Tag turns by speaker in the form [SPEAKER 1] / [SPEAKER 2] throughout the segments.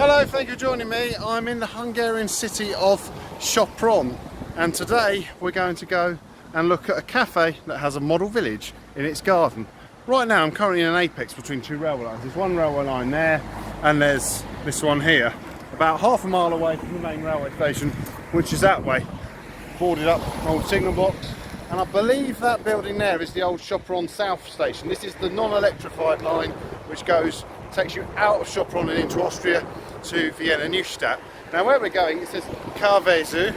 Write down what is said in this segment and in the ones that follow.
[SPEAKER 1] Hello, thank you for joining me. I'm in the Hungarian city of Sopron, and today we're going to go and look at a cafe that has a model village in its garden. Right now I'm currently in an apex between two railway lines. There's one railway line there and there's this one here, about half a mile away from the main railway station, which is that way. Boarded up old signal box, and I believe that building there is the old Sopron South station. This is the non-electrified line which takes you out of Sopron and into Austria to Vienna Neustadt. Now where we're going, it says Kávéző,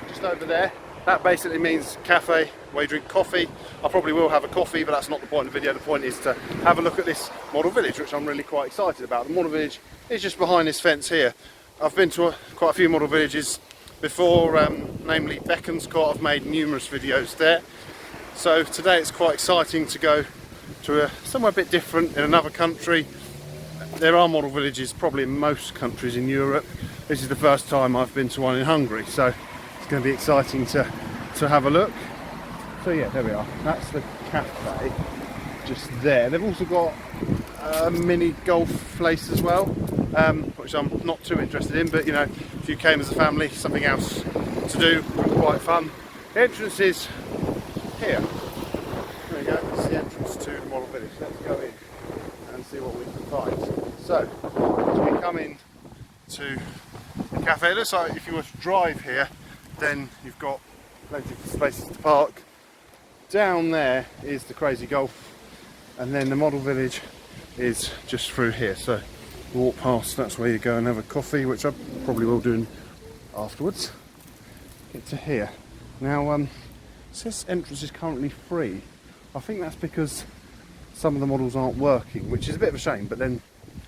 [SPEAKER 1] just over there. That basically means cafe where you drink coffee. I probably will have a coffee, but that's not the point of the video. The point is to have a look at this model village, which I'm really quite excited about. The model village is just behind this fence here. I've been to quite a few model villages before, namely Bekonscot. I've made numerous videos there. So today it's quite exciting to go to somewhere a bit different in another country. There are model villages probably in most countries in Europe. This is the first time I've been to one in Hungary, so it's going to be exciting to have a look. So yeah, there we are. That's the cafe just there. They've also got a mini golf place as well, which I'm not too interested in, but you know, if you came as a family, something else to do, quite fun. The entrance is here. There we go, it's the entrance to the model village. Let's go in and see what we can find. So, as we come in to the cafe, it looks like if you were to drive here, then you've got plenty of spaces to park. Down there is the crazy golf, and then the model village is just through here. So, walk past, that's where you go and have a coffee, which I probably will do afterwards. Get to here. Now, it says entrance is currently free. I think that's because some of the models aren't working, which is a bit of a shame, but then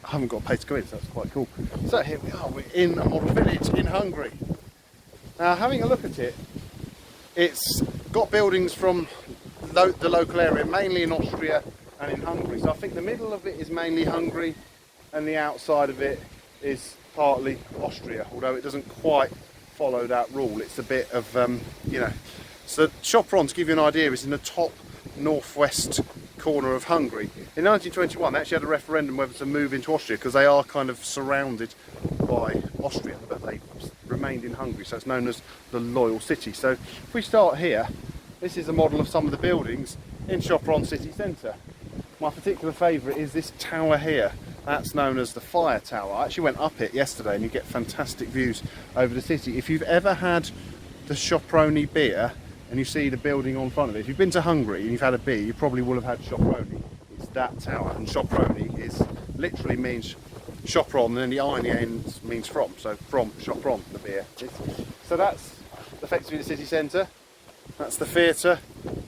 [SPEAKER 1] I haven't got to pay to go in, so that's quite cool. So here we are, we're in a model village in Hungary. Now having a look at it, it's got buildings from the local area, mainly in Austria and in Hungary. So I think the middle of it is mainly Hungary and the outside of it is partly Austria, although it doesn't quite follow that rule. It's a bit of, you know. So Sopron, to give you an idea, is in the top northwest corner of Hungary. In 1921 they actually had a referendum whether to move into Austria, because they are kind of surrounded by Austria, but they remained in Hungary, so it's known as the Loyal City. So if we start here, this is a model of some of the buildings in Sopron city centre. My particular favourite is this tower here. That's known as the Fire Tower. I actually went up it yesterday and you get fantastic views over the city. If you've ever had the Soproni beer and you see the building on front of it, if you've been to Hungary and you've had a beer, you probably will have had Soproni. It's that tower, and Soproni is literally means Sopron, and then the I in the end means from, so from Sopron, the beer. So that's effectively the city centre. That's the theatre.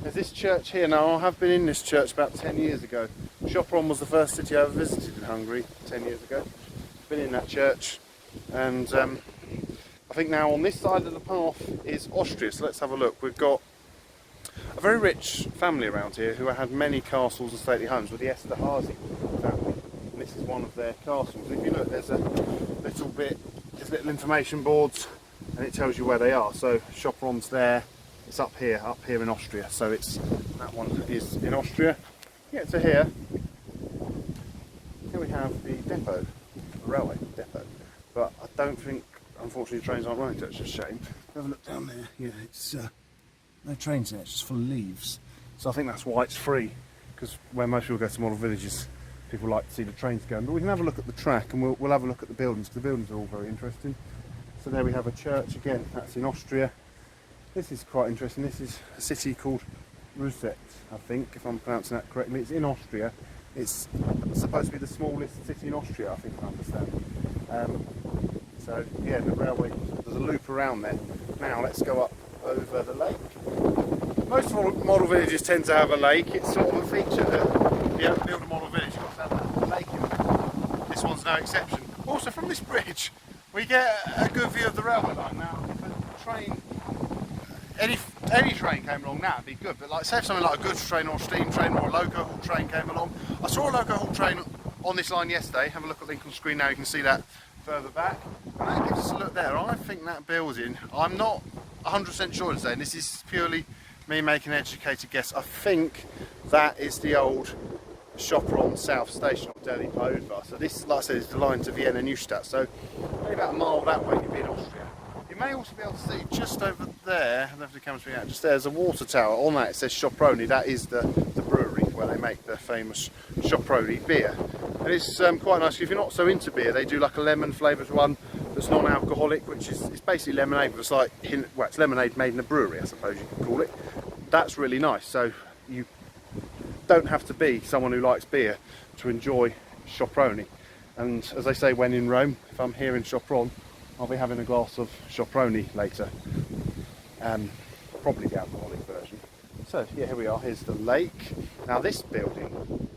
[SPEAKER 1] There's this church here. Now I have been in this church about 10 years ago. Sopron was the first city I ever visited in Hungary 10 years ago. Been in that church, and I think now on this side of the path is Austria, so let's have a look. We've got a very rich family around here who had many castles and stately homes, with the Esterhazy family, and this is one of their castles. If you look, there's a little bit, there's little information boards, and it tells you where they are. So Sopron's there, it's up here in Austria, so it's, that one is in Austria. Get to here we have the depot, the railway depot, but I don't think, unfortunately, the trains aren't running, so it's a shame. Have a look down there. Yeah, it's no trains there, it's just full of leaves. So I think that's why it's free, because where most people go to model villages, people like to see the trains going. But we can have a look at the track, and we'll have a look at the buildings, because the buildings are all very interesting. So there we have a church again, that's in Austria. This is quite interesting. This is a city called Disused, I think, if I'm pronouncing that correctly. It's in Austria. It's supposed to be the smallest city in Austria, I think I understand. So yeah, the railway, there's a loop around there. Now let's go up over the lake. Most model villages tend to have a lake. It's sort of a feature that if you have to build a model village, you've got to have a lake in it. This one's no exception. Also from this bridge, we get a good view of the railway line. Now, if a train, any train came along now, it'd be good. But like, say if something like a goods train or a steam train or a loco haul train came along. I saw a loco haul train on this line yesterday. Have a look at the link on the screen now, you can see that further back. And that gives us a look there. I think that building, I'm not 100% sure today, and this is purely me making an educated guess. I think that is the old Sopron South Station of Déli Pályudvar. So this, like I said, is the line to Vienna Neustadt. So maybe about a mile that way you'd be in Austria. You may also be able to see just over there, I don't know if the camera's being out, just there's a water tower. On that it says Soproni. That is the brewery where they make the famous Soproni beer. And it's quite nice. If you're not so into beer, they do like a lemon flavoured one that's non-alcoholic, which is it's basically lemonade, but it's like, well, it's lemonade made in a brewery, I suppose you could call it. That's really nice. So you don't have to be someone who likes beer to enjoy Soproni. And as they say, when in Rome, if I'm here in Sopron, I'll be having a glass of Soproni later. Probably the alcoholic version. So yeah, here we are, here's the lake. Now this building,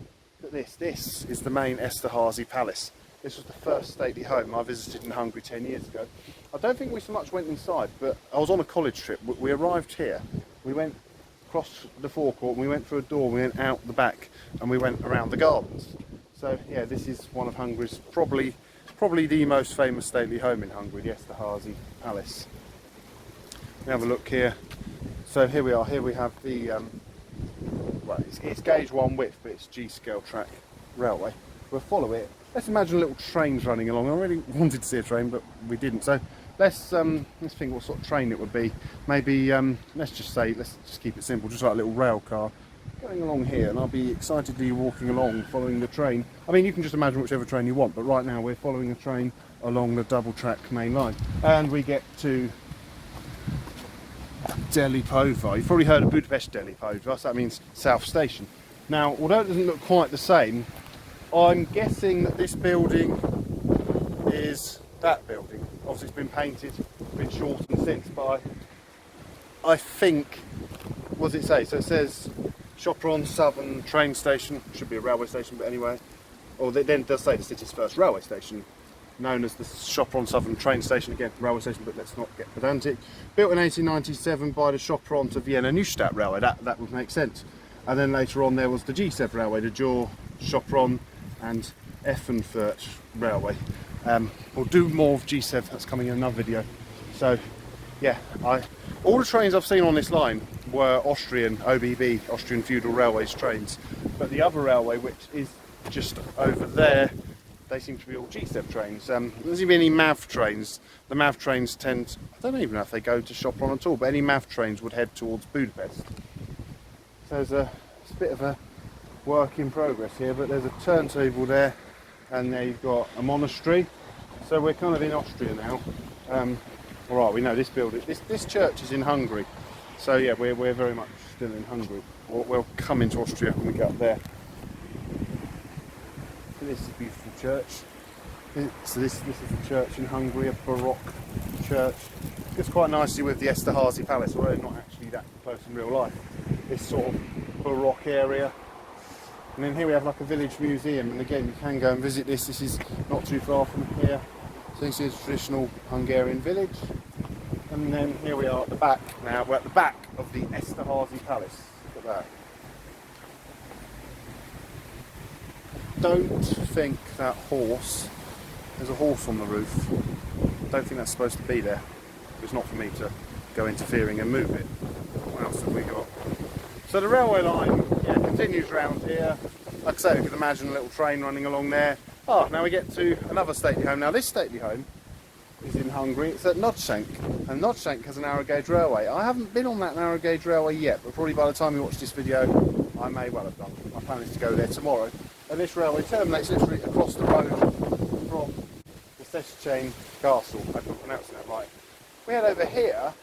[SPEAKER 1] look at this is the main Esterhazy Palace. This was the first stately home I visited in Hungary 10 years ago. I don't think we so much went inside, but I was on a college trip. We arrived here, we went across the forecourt, and we went through a door, we went out the back, and we went around the gardens. So yeah, this is one of Hungary's probably the most famous stately home in Hungary, the Esterhazy Palace. We have a look here. So here we are. Here we have the well, it's gauge 1 width, but it's G-scale track railway. We'll follow it. Let's imagine little trains running along. I really wanted to see a train, but we didn't. So let's think what sort of train it would be. Maybe let's just keep it simple, just like a little rail car going along here, and I'll be excitedly walking along, following the train. I mean, you can just imagine whichever train you want, but right now we're following a train along the double track main line, and we get to Déli Pályudvar. You've probably heard of Budapest Déli Pályudvar, so that means South Station. Now, although it doesn't look quite the same, I'm guessing that this building is that building. Obviously it's been painted, been shortened since, but I think, what does it say? So it says Sopron Southern train station, should be a railway station, but anyway. Or then it does say the city's first railway station, known as the Sopron Southern train station, again railway station, but let's not get pedantic. Built in 1897 by the Sopron to Vienna Neustadt railway, that would make sense. And then later on there was the G7 railway, the Jor, Sopron and Effenfurt railway. We'll do more of G7, that's coming in another video. So yeah, all the trains I've seen on this line were Austrian OBB, Austrian Feudal Railways trains, but the other railway, which is just over there, they seem to be all G7 trains. There doesn't seem to be any MAV trains. The MAV trains tend, I don't even know if they go to Sopron at all, but any MAV trains would head towards Budapest. So it's a bit of a work in progress here, but there's a turntable there, and there you've got a monastery. So we're kind of in Austria now. Alright, we know this building, this church is in Hungary. So yeah, we're very much still in Hungary. We'll come into Austria when we get up there. So this is a beautiful church. So this is a church in Hungary, a Baroque church. It's quite nicely with the Esterhazy Palace, although not actually that close in real life. This sort of Baroque area. And then here we have like a village museum, and again you can go and visit this. This is not too far from here. So this is a traditional Hungarian village. And then here we are at the back now. We're at the back of the Esterhazy Palace. Look at that. Don't think that horse, there's a horse on the roof. Don't think that's supposed to be there. It's not for me to go interfering and move it. What else have we got? So the railway line, yeah, continues round here. Like I say, you can imagine a little train running along there. Oh, now we get to another stately home. Now this stately home is in Hungary. It's at Nagyszenk, and Nagyszenk has a narrow gauge railway. I haven't been on that narrow gauge railway yet, but probably by the time you watch this video, I may well have done. My plan is to go there tomorrow. And this railway terminates literally across the road from the Sopron Castle. I hope I'm pronouncing that right. We head over here.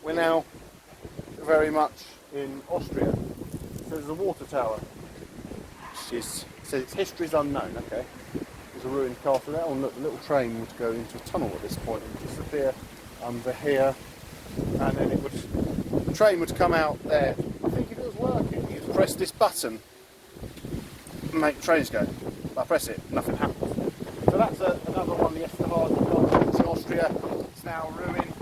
[SPEAKER 1] We're now very much in Austria. So there's a water tower. Says its history is unknown. Okay. There's a ruined castle there. And look, the little train would go into a tunnel at this point and disappear under here. And then the train would come out there. I think if it was working, you'd press this button and make trains go. I press it, nothing happens. So that's another one, the Esterhazy Palace in Austria. It's now ruined.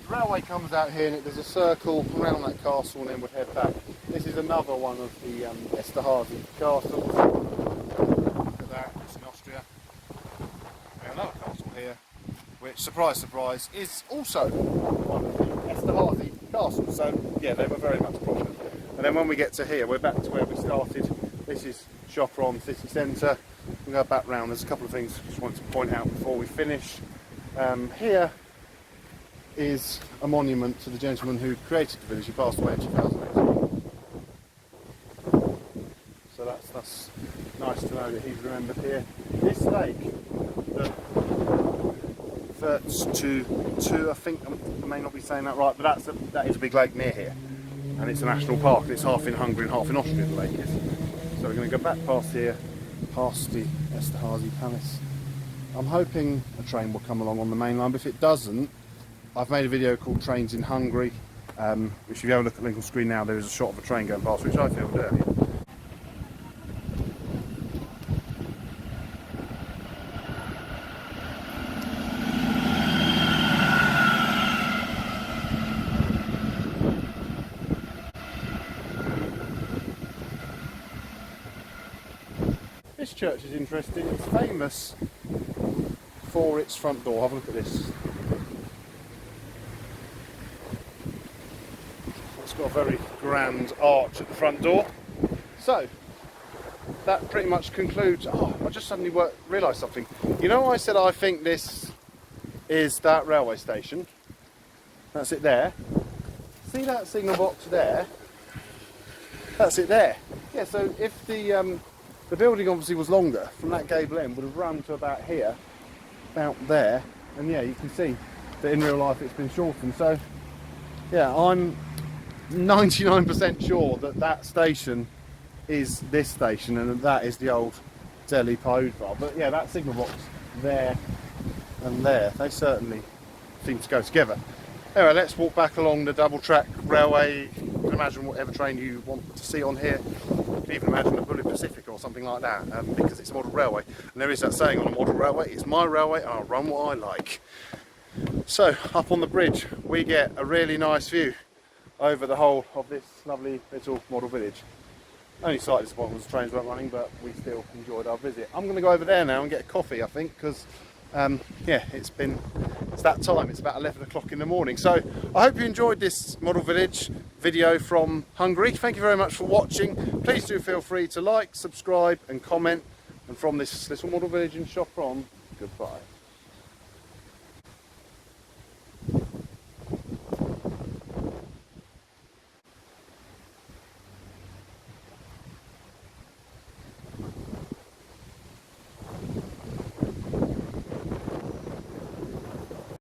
[SPEAKER 1] The railway comes out here and there's a circle around that castle and then would head back. This is another one of the Esterhazy castles. Look at that, it's in Austria. And another castle here, which, surprise, surprise, is also one of the Esterhazy castles. So yeah, they were very much prominent. And then when we get to here, we're back to where we started. This is Sopron city centre. We'll go back round. There's a couple of things I just wanted to point out before we finish. Here is a monument to the gentleman who created the village. He passed away in 2008. So that's nice to know that he's remembered here. This lake, that's to I think, I may not be saying that right, but that is a big lake near here, and it's a national park. It's half in Hungary and half in Austria, the lake is. So we're going to go back past here, past the Esterhazy Palace. I'm hoping a train will come along on the main line, but if it doesn't, I've made a video called Trains in Hungary, which if you have a look at the link on screen now, there is a shot of a train going past, which I filmed earlier. This church is interesting. It's famous for its front door. Have a look at this. It's got a very grand arch at the front door. So that pretty much concludes. Oh, I just suddenly realised something. You know, I said I think this is that railway station. That's it there. See that signal box there? That's it there. Yeah. So if the building obviously was longer, from that gable end would have run to about here, about there, and yeah, you can see that in real life it's been shortened. So yeah, I'm 99% sure that that station is this station and that is the old Déli Pályudvar. But yeah, that signal box there and there, they certainly seem to go together. Anyway, let's walk back along the double track railway. You can imagine whatever train you want to see on here. You can even imagine a Bullet Pacific or something like that, because it's a model railway. And there is that saying on a model railway, it's my railway and I'll run what I like. So, up on the bridge, we get a really nice view over the whole of this lovely little model village. Only slightly disappointed was the trains weren't running, but we still enjoyed our visit. I'm going to go over there now and get a coffee, I think, because yeah, it's that time. It's about 11 o'clock in the morning. So I hope you enjoyed this model village video from Hungary. Thank you very much for watching. Please do feel free to like, subscribe and comment. And from this little model village in Sopron, goodbye.